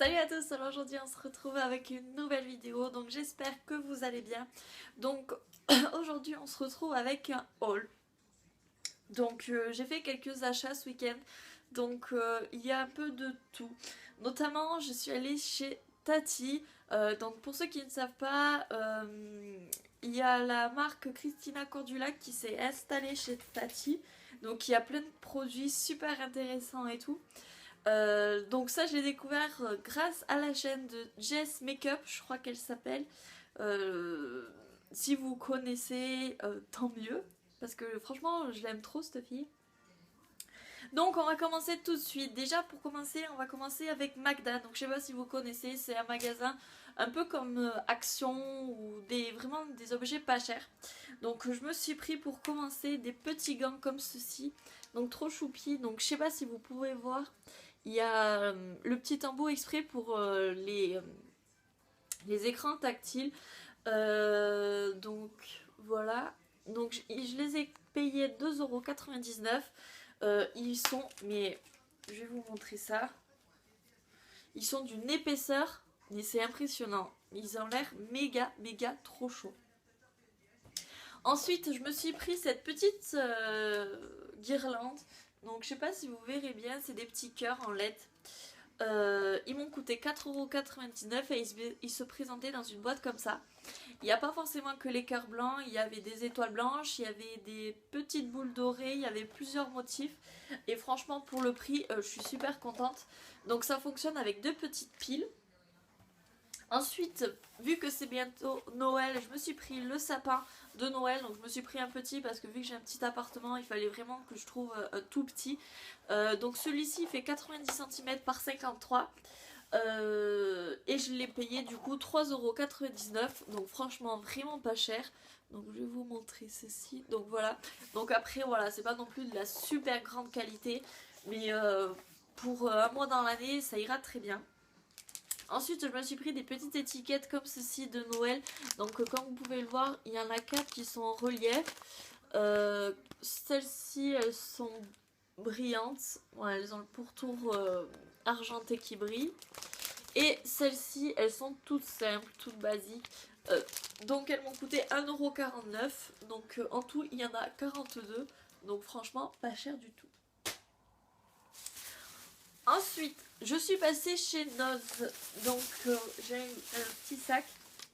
Salut à tous, alors aujourd'hui on se retrouve avec une nouvelle vidéo, donc j'espère que vous allez bien. Donc aujourd'hui on se retrouve avec un haul. Donc j'ai fait quelques achats ce week-end, donc il y a un peu de tout. Notamment je suis allée chez Tati. Donc pour ceux qui ne savent pas, il y a la marque Christina Cordula qui s'est installée chez Tati. Donc il y a plein de produits super intéressants et tout. Donc ça je l'ai découvert grâce à la chaîne de Jess Makeup, je crois qu'elle s'appelle. Euh, Si vous connaissez, tant mieux, parce que franchement je l'aime trop cette fille. Donc on va commencer tout de suite. Déjà pour commencer, on va commencer avec Magda. Donc je sais pas si vous connaissez, c'est un magasin un peu comme Action ou vraiment des objets pas chers. Donc je me suis pris pour commencer des petits gants comme ceci. Donc trop choupi. Donc je sais pas si vous pouvez voir. Il y a le petit embout exprès pour les écrans tactiles. Donc voilà. Donc je les ai payés 2,99 €. Ils sont, mais je vais vous montrer ça. Ils sont d'une épaisseur, mais c'est impressionnant. Ils ont l'air méga, méga trop chauds. Ensuite, je me suis pris cette petite guirlande. Donc, je sais pas si vous verrez bien, c'est des petits cœurs en LED. Ils m'ont coûté 4,99 € et ils se présentaient dans une boîte comme ça. Il n'y a pas forcément que les cœurs blancs, il y avait des étoiles blanches, il y avait des petites boules dorées, il y avait plusieurs motifs. Et franchement, pour le prix, je suis super contente. Donc ça fonctionne avec deux petites piles. Ensuite, vu que c'est bientôt Noël, je me suis pris le sapin de Noël. Donc je me suis pris un petit parce que vu que j'ai un petit appartement, il fallait vraiment que je trouve un tout petit. Donc celui-ci fait 90 cm par 53. Et je l'ai payé du coup 3,99 €. Donc franchement vraiment pas cher. Donc je vais vous montrer ceci. Donc voilà. Donc après voilà, c'est pas non plus de la super grande qualité. Mais pour un mois dans l'année, ça ira très bien. Ensuite, je me suis pris des petites étiquettes comme ceci de Noël. Donc, comme vous pouvez le voir, il y en a 4 qui sont en relief. Celles-ci, elles sont brillantes. Voilà, elles ont le pourtour argenté qui brille. Et celles-ci, elles sont toutes simples, toutes basiques. Donc, elles m'ont coûté 1,49 €. Donc, en tout, il y en a 42. Donc, franchement, pas cher du tout. Ensuite, je suis passée chez Noz. Donc, j'ai un petit sac.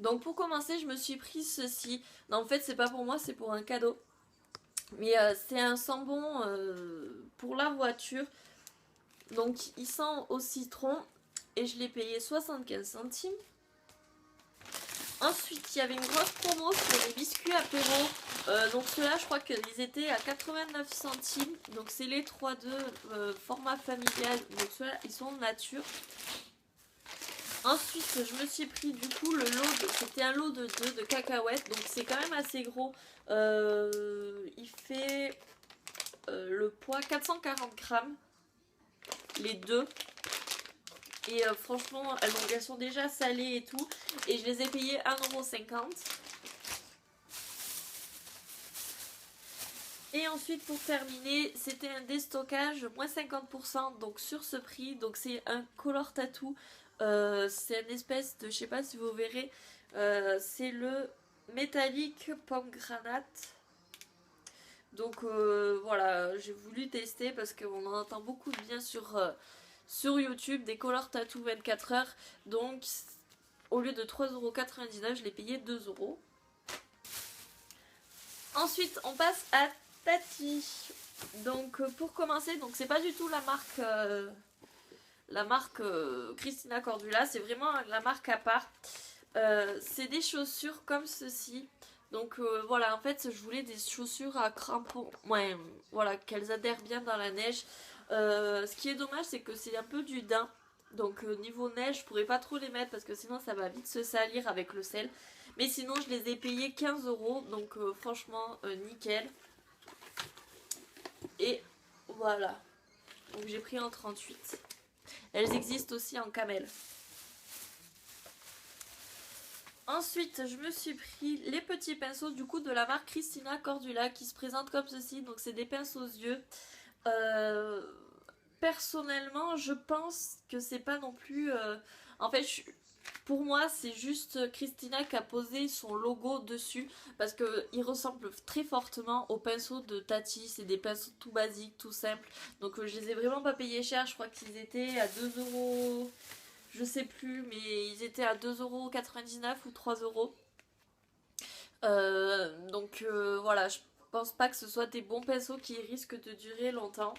Donc, pour commencer, je me suis pris ceci. Non, en fait, c'est pas pour moi, c'est pour un cadeau. Mais c'est un sambon pour la voiture. Donc, il sent au citron. Et je l'ai payé 75 centimes. Ensuite, il y avait une grosse promo sur les biscuits apéro. Donc ceux-là, je crois qu'ils étaient à 89 centimes. Donc c'est les 3-2 format familial. Donc ceux-là, ils sont nature. Ensuite, je me suis pris du coup le lot, c'était un lot de 2 de cacahuètes. Donc c'est quand même assez gros. Il fait le poids 440 grammes. Les deux. Et franchement, elles sont déjà salées et tout. Et je les ai payées 1,50 €. Et ensuite, pour terminer, c'était un déstockage, moins 50%, donc sur ce prix. Donc c'est un color tattoo. C'est une espèce de, je sais pas si vous verrez, c'est le métallique pomme granate. Donc voilà, j'ai voulu tester parce qu'on en entend beaucoup de bien sur YouTube, des color tattoo 24 heures. Donc au lieu de 3,99 €, je l'ai payé 2 €. Ensuite, on passe à Tati. Donc pour commencer, donc c'est pas du tout la marque Christina Cordula, c'est vraiment la marque à part. C'est des chaussures comme ceci. Donc voilà, en fait, je voulais des chaussures à crampons. Ouais, voilà, qu'elles adhèrent bien dans la neige. Ce qui est dommage, c'est que c'est un peu du daim. Donc niveau neige, je pourrais pas trop les mettre parce que sinon ça va vite se salir avec le sel. Mais sinon, je les ai payés 15 €. Donc franchement, nickel. Et voilà. Donc j'ai pris en 38. Elles existent aussi en camel. Ensuite, je me suis pris les petits pinceaux du coup de la marque Christina Cordula qui se présentent comme ceci. Donc c'est des pinces aux yeux. Euh, personnellement, je pense que c'est pas non plus... En fait, pour moi, c'est juste Christina qui a posé son logo dessus parce que il ressemble très fortement aux pinceaux de Tati. C'est des pinceaux tout basiques, tout simples. Donc je les ai vraiment pas payés cher. Je crois qu'ils étaient à 2 euros. Je sais plus, mais ils étaient à 2,99 € ou 3 €. Voilà, je pense pas que ce soit des bons pinceaux qui risquent de durer longtemps.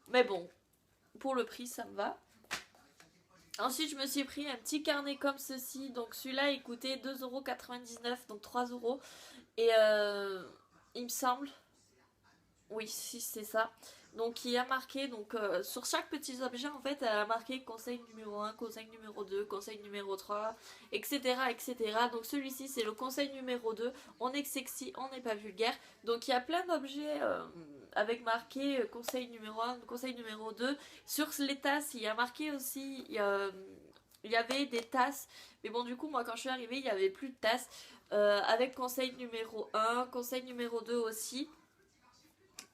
Mais bon, pour le prix, ça me va. Ensuite, je me suis pris un petit carnet comme ceci. Donc celui-là, il coûtait 2,99 €, donc 3 €. Et il me semble, oui, si c'est ça. Donc il a marqué, donc sur chaque petit objet, en fait, elle a marqué conseil numéro 1, conseil numéro 2, conseil numéro 3, etc. etc. Donc celui-ci, c'est le conseil numéro 2. On est sexy, on n'est pas vulgaire. Donc il y a plein d'objets avec marqué conseil numéro 1, conseil numéro 2. Sur les tasses, il y a marqué aussi, il y avait des tasses. Mais bon, du coup, moi, quand je suis arrivée, il n'y avait plus de tasses. Avec conseil numéro 1, conseil numéro 2 aussi.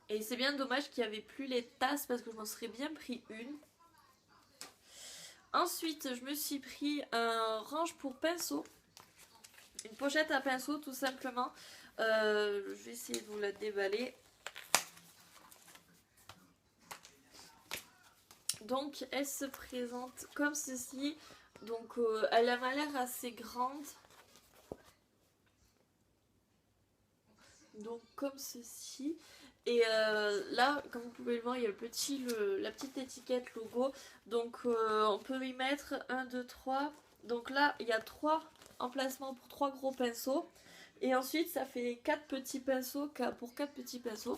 Et c'est bien dommage qu'il n'y avait plus les tasses parce que je m'en serais bien pris une. Ensuite, je me suis pris un range pour pinceau. Une pochette à pinceau tout simplement. Je vais essayer de vous la déballer. Donc elle se présente comme ceci. Donc elle a l'air assez grande. Donc comme ceci. Et là, comme vous pouvez le voir, il y a la petite étiquette logo. Donc on peut y mettre 1, 2, 3. Donc là, il y a 3 emplacements pour 3 gros pinceaux. Et ensuite, ça fait 4 petits pinceaux pour 4 petits pinceaux.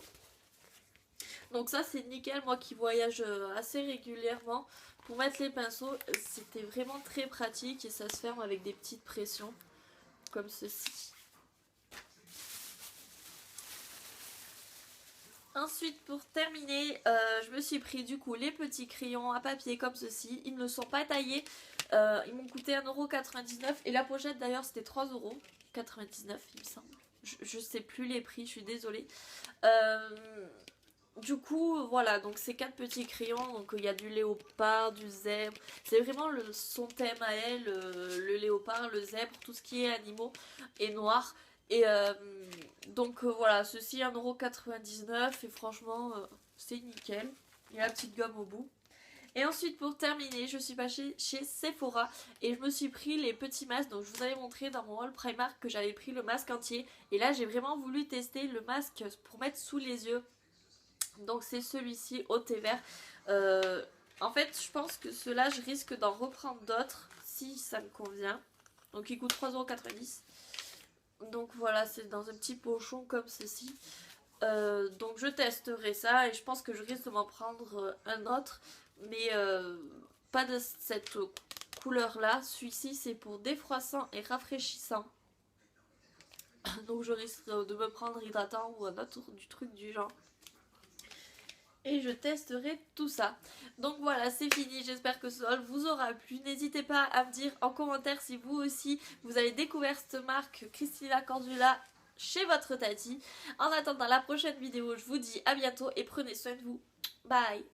Donc ça, c'est nickel. Moi qui voyage assez régulièrement, pour mettre les pinceaux, c'était vraiment très pratique. Et ça se ferme avec des petites pressions, comme ceci. Ensuite, pour terminer, je me suis pris du coup les petits crayons à papier comme ceci. Ils ne sont pas taillés. Ils m'ont coûté 1,99 € et la pochette d'ailleurs c'était 3,99 € il me semble. Je sais plus les prix, je suis désolée. Du coup, voilà, donc ces 4 petits crayons, donc il y a du léopard, du zèbre. C'est vraiment son thème à elle, le léopard, le zèbre, tout ce qui est animaux et noir. Et voilà, ceci 1,99 € et franchement c'est nickel. Il y a la petite gomme au bout. Et ensuite pour terminer, je suis passée chez Sephora et je me suis pris les petits masques. Donc je vous avais montré dans mon haul Primark que j'avais pris le masque entier. Et là j'ai vraiment voulu tester le masque pour mettre sous les yeux. Donc c'est celui-ci au thé vert. En fait je pense que ceux-là je risque d'en reprendre d'autres si ça me convient. Donc il coûte 3,90 €. Donc voilà, c'est dans un petit pochon comme ceci. Donc je testerai ça et je pense que je risque de m'en prendre un autre. Mais pas de cette couleur là. Celui-ci c'est pour défroissant et rafraîchissant. Donc je risque de me prendre hydratant ou un autre truc du genre. Et je testerai tout ça. Donc voilà, c'est fini. J'espère que ce haul vous aura plu. N'hésitez pas à me dire en commentaire si vous aussi vous avez découvert cette marque Cristina Cordula chez votre Tati. En attendant la prochaine vidéo, je vous dis à bientôt et prenez soin de vous. Bye.